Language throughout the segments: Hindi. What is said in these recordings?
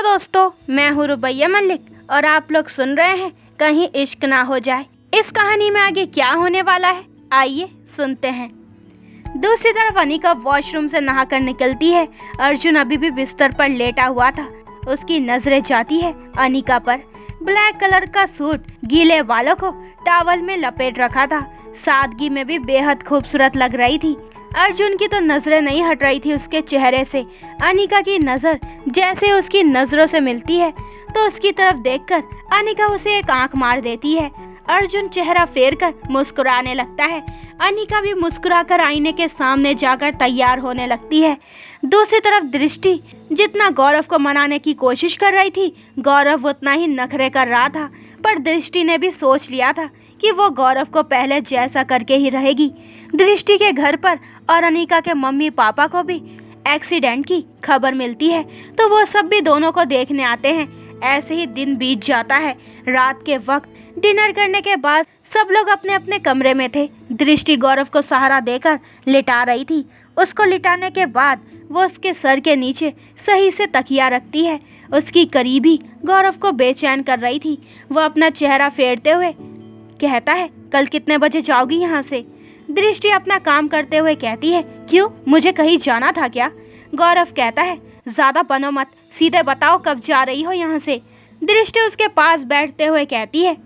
दोस्तों, मैं हूँ रुबैया मलिक और आप लोग सुन रहे हैं कहीं इश्क ना हो जाए। इस कहानी में आगे क्या होने वाला है, आइए सुनते हैं। दूसरी तरफ अनिका वॉशरूम से नहाकर निकलती है। अर्जुन अभी भी बिस्तर पर लेटा हुआ था। उसकी नजरें जाती है अनिका पर। ब्लैक कलर का सूट गीले बालों को टॉवल में लपेट रखा था। सादगी में भी बेहद खूबसूरत लग रही थी। अर्जुन की तो नजरें नहीं हट रही थी उसके चेहरे से। अनिका की नजर जैसे उसकी नजरों से मिलती है तो उसकी तरफ देखकर अनिका उसे एक आंख मार देती है। अर्जुन चेहरा फेर कर मुस्कुराने लगता है। अनिका भी मुस्कुराकर आईने के सामने जाकर तैयार होने लगती है। दूसरी तरफ दृष्टि जितना गौरव को मनाने की कोशिश कर रही थी, गौरव उतना ही नखरे कर रहा था। पर दृष्टि ने भी सोच लिया था कि वो गौरव को पहले जैसा करके ही रहेगी। दृष्टि के घर पर और अनिका के मम्मी पापा को भी एक्सीडेंट की खबर मिलती है तो वो सब भी दोनों को देखने आते हैं। ऐसे ही दिन बीत जाता है। रात के वक्त डिनर करने के बाद सब लोग अपने अपने कमरे में थे। दृष्टि गौरव को सहारा देकर लिटा रही थी। उसको लिटाने के बाद वो उसके सर के नीचे सही से तकिया रखती है। उसकी करीबी गौरव को बेचैन कर रही थी। वो अपना चेहरा फेरते हुए कहता है, कल कितने बजे जाओगी यहाँ से? दृष्टि अपना काम करते हुए कहती है, क्यों, मुझे कहीं जाना था क्या? गौरव कहता है, ज़्यादा बनो मत, सीधे बताओ कब जा रही हो यहाँ से। दृष्टि उसके पास बैठते हुए कहती है,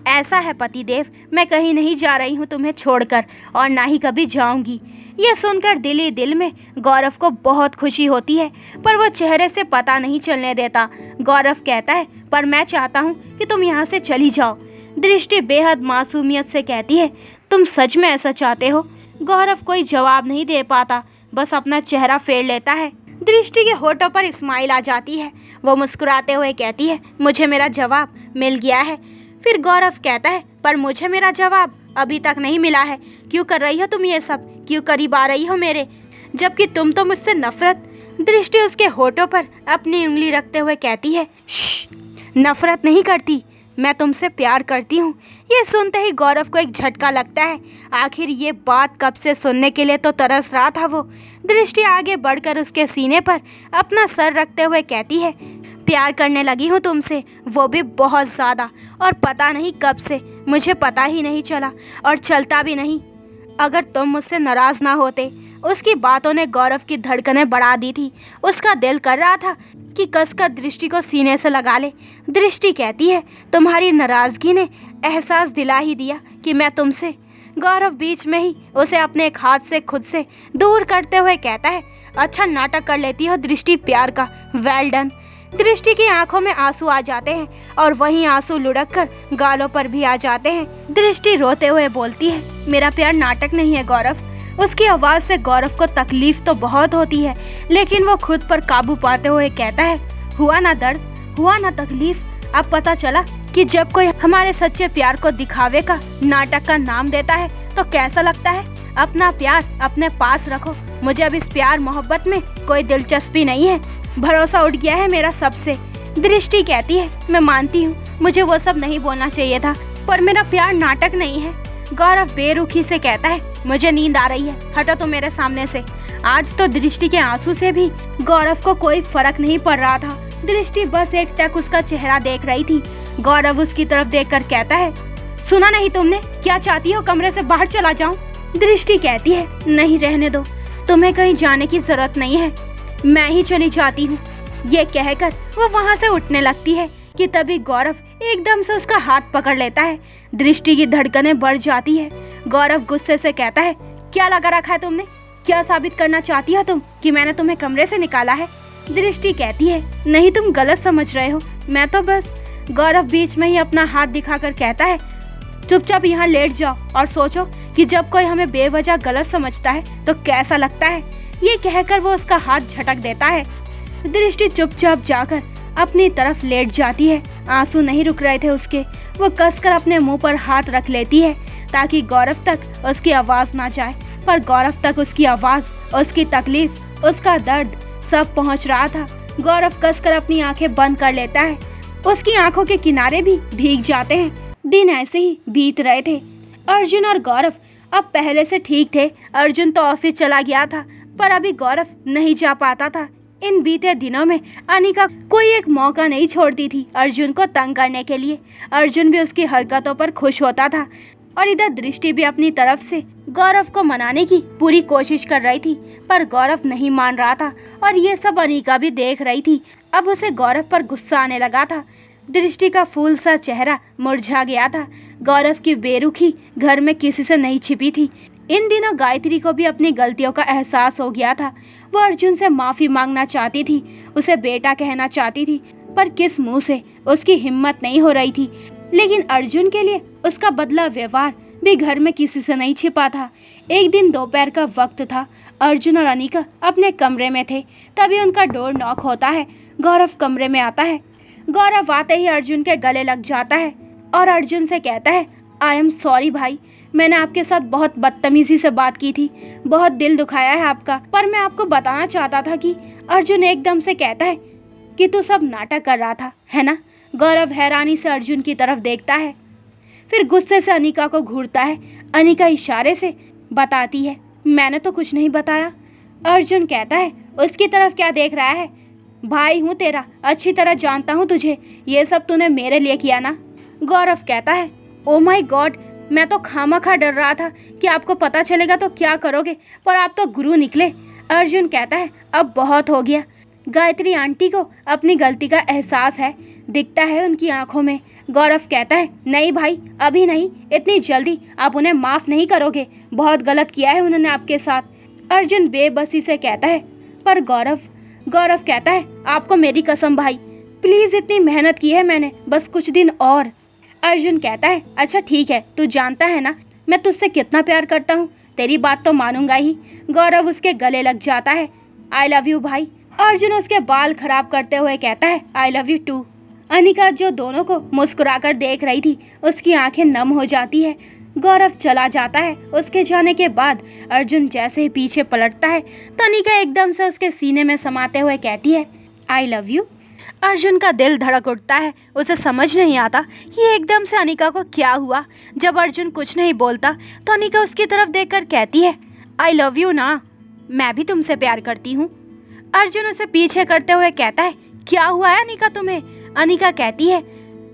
ऐसा है पतिदेव, मैं कहीं नहीं जा रही हूँ तुम्हें छोड़कर और ना ही कभी जाऊंगी। ये सुनकर दिल ही दिल में गौरव को बहुत खुशी होती है पर वो चेहरे से पता नहीं चलने देता। गौरव कहता है, पर मैं चाहता हूँ कि तुम यहाँ से चली जाओ। दृष्टि बेहद मासूमियत से कहती है, तुम सच में ऐसा चाहते हो? गौरव कोई जवाब नहीं दे पाता, बस अपना चेहरा फेर लेता है। दृष्टि के होठों पर स्माइल आ जाती है। वो मुस्कुराते हुए कहती है, मुझे मेरा जवाब मिल गया है। फिर गौरव कहता है, पर मुझे मेरा जवाब अभी तक नहीं मिला है। क्यों कर रही हो तुम ये सब? क्यों करीब आ रही हो मेरे, जबकि तुम तो मुझसे नफरत। दृष्टि उसके होठों पर अपनी उंगली रखते हुए कहती है, नफरत नहीं करती, मैं तुमसे प्यार करती हूँ। ये सुनते ही गौरव को एक झटका लगता है। आखिर ये बात कब से सुनने के लिए तो तरस रहा था वो। दृष्टि आगे बढ़कर उसके सीने पर अपना सर रखते हुए कहती है, प्यार करने लगी हूँ तुमसे, वो भी बहुत ज़्यादा, और पता नहीं कब से, मुझे पता ही नहीं चला और चलता भी नहीं। अगर तुम मुझसे नाराज़ ना होते। उसकी बातों ने गौरव की धड़कनें बढ़ा दी थी। उसका दिल कर रहा था कि कसकर दृष्टि को सीने से लगा ले। दृष्टि कहती है, तुम्हारी नाराज़गी ने एहसास दिला ही दिया कि मैं तुमसे। गौरव बीच में ही उसे अपने एक हाथ से खुद से दूर करते हुए कहता है, अच्छा नाटक कर लेती हो दृष्टि प्यार का, वेल डन। दृष्टि की आंखों में आंसू आ जाते हैं और वहीं आंसू लुढ़क कर गालों पर भी आ जाते हैं। दृष्टि रोते हुए बोलती है, मेरा प्यार नाटक नहीं है गौरव। उसकी आवाज़ से गौरव को तकलीफ तो बहुत होती है, लेकिन वो खुद पर काबू पाते हुए कहता है, हुआ ना दर्द, हुआ ना तकलीफ। अब पता चला कि जब कोई हमारे सच्चे प्यार को दिखावे का, नाटक का नाम देता है तो कैसा लगता है। अपना प्यार अपने पास रखो। मुझे अब इस प्यार मोहब्बत में कोई दिलचस्पी नहीं है। भरोसा उठ गया है मेरा सबसे। दृष्टि कहती है, मैं मानती हूँ मुझे वो सब नहीं बोलना चाहिए था, पर मेरा प्यार नाटक नहीं है। गौरव बेरुखी से कहता है, मुझे नींद आ रही है, हटो तुम मेरे सामने से। आज तो दृष्टि के आंसू से भी गौरव को कोई फर्क नहीं पड़ रहा था। दृष्टि बस एक टक उसका चेहरा देख रही थी। गौरव उसकी तरफ देखकर कहता है, सुना नहीं तुमने, क्या चाहती हो कमरे से बाहर चला जाऊं? दृष्टि कहती है, नहीं रहने दो, तुम्हें कहीं जाने की जरूरत नहीं है, मैं ही चली जाती हूँ। ये कहकर वो वहाँ से उठने लगती है कि तभी गौरव एकदम से उसका हाथ पकड़ लेता है। दृष्टि की धड़कनें बढ़ जाती है। गौरव गुस्से से कहता है, क्या लगा रखा है तुमने? क्या साबित करना चाहती हो तुम कि मैंने तुम्हें कमरे से निकाला है? दृष्टि कहती है, नहीं तुम गलत समझ रहे हो, मैं तो बस। गौरव बीच में ही अपना हाथ दिखाकर कहता है, चुपचाप यहाँ लेट जाओ और सोचो कि जब कोई हमें बेवजह गलत समझता है तो कैसा लगता है। ये कहकर वो उसका हाथ झटक देता है। दृष्टि चुपचाप जाकर अपनी तरफ लेट जाती है। आंसू नहीं रुक रहे थे उसके। वो कसकर अपने मुंह पर हाथ रख लेती है ताकि गौरव तक उसकी आवाज़ ना जाए, पर गौरव तक उसकी आवाज़, उसकी तकलीफ, उसका दर्द सब पहुंच रहा था। गौरव कसकर अपनी आंखें बंद कर लेता है। उसकी आंखों के किनारे भी भीग जाते हैं। दिन ऐसे ही बीत रहे थे। अर्जुन और गौरव अब पहले से ठीक थे। अर्जुन तो ऑफिस चला गया था पर अभी गौरव नहीं जा पाता था इन बीते दिनों में अनिका कोई एक मौका नहीं छोड़ती थी अर्जुन को तंग करने के लिए। अर्जुन भी उसकी हरकतों पर खुश होता था और इधर दृष्टि भी अपनी तरफ से गौरव को मनाने की पूरी कोशिश कर रही थी, पर गौरव नहीं मान रहा था और ये सब अनिका भी देख रही थी। अब उसे गौरव पर गुस्सा आने लगा था। दृष्टि का फूल सा चेहरा मुरझा गया था। गौरव की बेरुखी घर में किसी से नहीं छिपी थी। इन दिनों गायत्री को भी अपनी गलतियों का एहसास हो गया था। वो अर्जुन से माफ़ी मांगना चाहती थी, उसे बेटा कहना चाहती थी, पर किस मुंह से उसकी हिम्मत नहीं हो रही थी। लेकिन अर्जुन के लिए उसका बदला व्यवहार भी घर में किसी से नहीं छिपा था। एक दिन दोपहर का वक्त था। अर्जुन और अनिका अपने कमरे में थे, तभी उनका डोर नॉक होता है। गौरव कमरे में आता है। गौरव आते ही अर्जुन के गले लग जाता है और अर्जुन से कहता है, आई एम सॉरी भाई, मैंने आपके साथ बहुत बदतमीजी से बात की थी, बहुत दिल दुखाया है आपका, पर मैं आपको बताना चाहता था कि। अर्जुन एकदम से कहता है कि तू सब नाटक कर रहा था, है ना। गौरव हैरानी से अर्जुन की तरफ देखता है, फिर गुस्से से अनिका को घूरता है। अनिका इशारे से बताती है, मैंने तो कुछ नहीं बताया। अर्जुन कहता है, उसकी तरफ क्या देख रहा है, भाई हूँ तेरा, अच्छी तरह जानता हूँ तुझे, ये सब तूने मेरे लिए किया ना। गौरव कहता है, ओ माय गॉड, मैं तो खामखा डर रहा था कि आपको पता चलेगा तो क्या करोगे, पर आप तो गुरु निकले। अर्जुन कहता है, अब बहुत हो गया। गायत्री आंटी को अपनी गलती का एहसास है, दिखता है उनकी आंखों में। गौरव कहता है, नहीं भाई, अभी नहीं, इतनी जल्दी आप उन्हें माफ़ नहीं करोगे, बहुत गलत किया है उन्होंने आपके साथ। अर्जुन बेबसी से कहता है, पर गौरव कहता है, आपको मेरी कसम भाई, प्लीज़, इतनी मेहनत की है मैंने, बस कुछ दिन और। अर्जुन कहता है, अच्छा ठीक है, तू जानता है ना मैं तुझसे कितना प्यार करता हूँ, तेरी बात तो मानूंगा ही। गौरव उसके गले लग जाता है, आई लव यू भाई। अर्जुन उसके बाल खराब करते हुए कहता है, I love you too. Anika जो दोनों को मुस्कुराकर देख रही थी, उसकी आंखें नम हो जाती है। गौरव चला जाता है। उसके जाने के बाद अर्जुन जैसे ही पीछे पलटता है तो अनिका एकदम से उसके सीने में समाते हुए कहती है, आई लव यू। अर्जुन का दिल धड़क उठता है। उसे समझ नहीं आता कि एकदम से अनिका को क्या हुआ। जब अर्जुन कुछ नहीं बोलता तो अनिका उसकी तरफ देखकर कहती है, आई लव यू ना, मैं भी तुमसे प्यार करती हूँ। अर्जुन उसे पीछे करते हुए कहता है, क्या हुआ है अनिका तुम्हें। अनिका कहती है,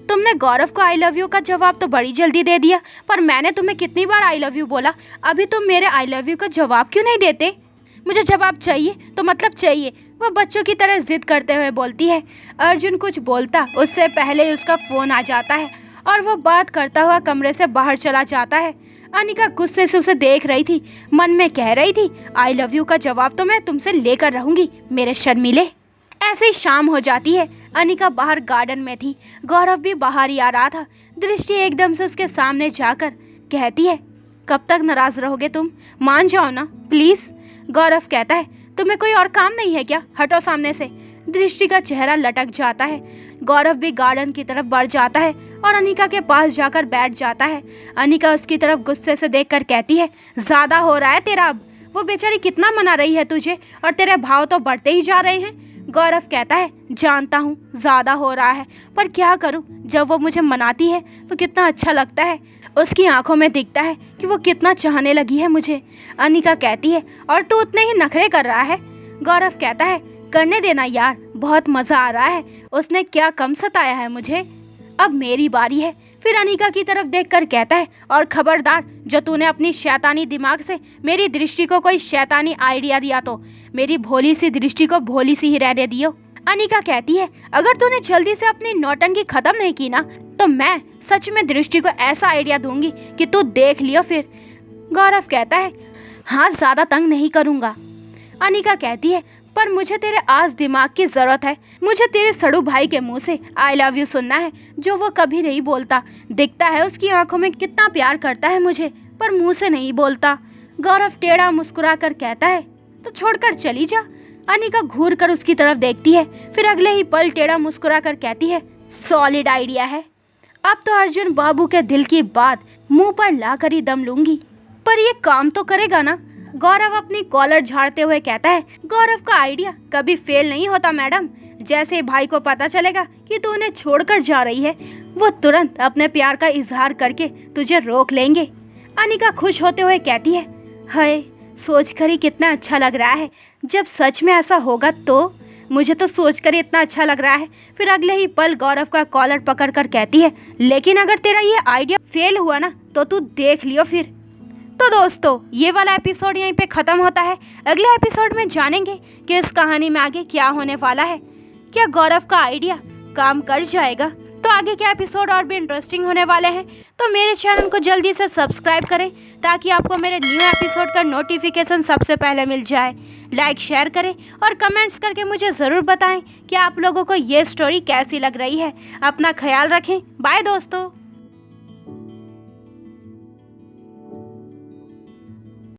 तुमने गौरव को आई लव यू का जवाब तो बड़ी जल्दी दे दिया, पर मैंने तुम्हें कितनी बार आई लव यू बोला, अभी तुम मेरे आई लव यू का जवाब क्यों नहीं देते। मुझे जवाब चाहिए तो मतलब चाहिए, वो बच्चों की तरह जिद करते हुए बोलती है। अर्जुन कुछ बोलता उससे पहले ही उसका फ़ोन आ जाता है और वो बात करता हुआ कमरे से बाहर चला जाता है। अनिका गुस्से से उसे देख रही थी, मन में कह रही थी, आई लव यू का जवाब तो मैं तुमसे लेकर रहूँगी मेरे शर्मीले। ऐसे ही शाम हो जाती है। अनिका बाहर गार्डन में थी, गौरव भी बाहर ही आ रहा था। दृष्टि एकदम से उसके सामने जाकर कहती है, कब तक नाराज़ रहोगे तुम, मान जाओ ना प्लीज़। गौरव कहता है, तुम्हें कोई और काम नहीं है क्या, हटो सामने से। दृष्टि का चेहरा लटक जाता है। गौरव भी गार्डन की तरफ बढ़ जाता है और अनिका के पास जाकर बैठ जाता है। अनिका उसकी तरफ गुस्से से देखकर कहती है, ज़्यादा हो रहा है तेरा अब, वो बेचारी कितना मना रही है तुझे और तेरे भाव तो बढ़ते ही जा रहे हैं। गौरव कहता है, जानता हूँ ज़्यादा हो रहा है, पर क्या करूँ, जब वो मुझे मनाती है तो कितना अच्छा लगता है, उसकी आंखों में दिखता है कि वो कितना चाहने लगी है मुझे। अनिका कहती है, और तू उतने ही नखरे कर रहा है। गौरव कहता है, करने देना यार, बहुत मज़ा आ रहा है, उसने क्या कम सताया है मुझे, अब मेरी बारी है। फिर अनिका की तरफ देखकर कहता है, और खबरदार, जो तूने अपनी शैतानी दिमाग से मेरी दृष्टि को कोई शैतानी आइडिया दिया तो मेरी भोली सी दृष्टि को भोली सी ही रहने दियो। अनिका कहती है, अगर तूने जल्दी से अपनी नौटंकी खत्म नहीं की ना तो मैं सच में दृष्टि को ऐसा आइडिया दूंगी कि तू देख लियो फिर। गौरव कहता है, हाँ ज़्यादा तंग नहीं करूँगा। अनिका कहती है, पर मुझे तेरे आज दिमाग की ज़रूरत है, मुझे तेरे सड़ू भाई के मुंह से आई लव यू सुनना है, जो वो कभी नहीं बोलता। दिखता है उसकी आंखों में कितना प्यार करता है मुझे, पर मुंह से नहीं बोलता। गौरव टेढ़ा मुस्कुरा कर कहता है, तो छोड़कर चली जा। अनिका घूर कर उसकी तरफ देखती है, फिर अगले ही पल टेढ़ा मुस्कुरा कर कहती है, सॉलिड आइडिया है, अब तो अर्जुन बाबू के दिल की बात मुंह पर ला कर ही दम लूंगी, पर ये काम तो करेगा ना। गौरव अपनी कॉलर झाड़ते हुए कहता है, गौरव का आइडिया कभी फेल नहीं होता मैडम, जैसे भाई को पता चलेगा कि तू उन्हें छोड़कर जा रही है, वो तुरंत अपने प्यार का इजहार करके तुझे रोक लेंगे। अनिका खुश होते हुए कहती है, हाय, सोच कर ही कितना अच्छा लग रहा है, जब सच में ऐसा होगा तो। मुझे तो सोचकर ही इतना अच्छा लग रहा है। फिर अगले ही पल गौरव का कॉलर पकड़कर कहती है, लेकिन अगर तेरा ये आइडिया फेल हुआ ना तो तू देख लियो फिर। तो दोस्तों ये वाला एपिसोड यहीं पे ख़त्म होता है। अगले एपिसोड में जानेंगे कि इस कहानी में आगे क्या होने वाला है। क्या गौरव का आइडिया काम कर जाएगा? तो आगे के एपिसोड और भी इंटरेस्टिंग होने वाले हैं। तो मेरे चैनल को जल्दी से सब्सक्राइब करें ताकि आपको मेरे न्यू एपिसोड का नोटिफिकेशन सबसे पहले मिल जाए। लाइक शेयर करें और कमेंट्स करके मुझे ज़रूर बताएं कि आप लोगों को ये स्टोरी कैसी लग रही है। अपना ख्याल रखें। बाय दोस्तों।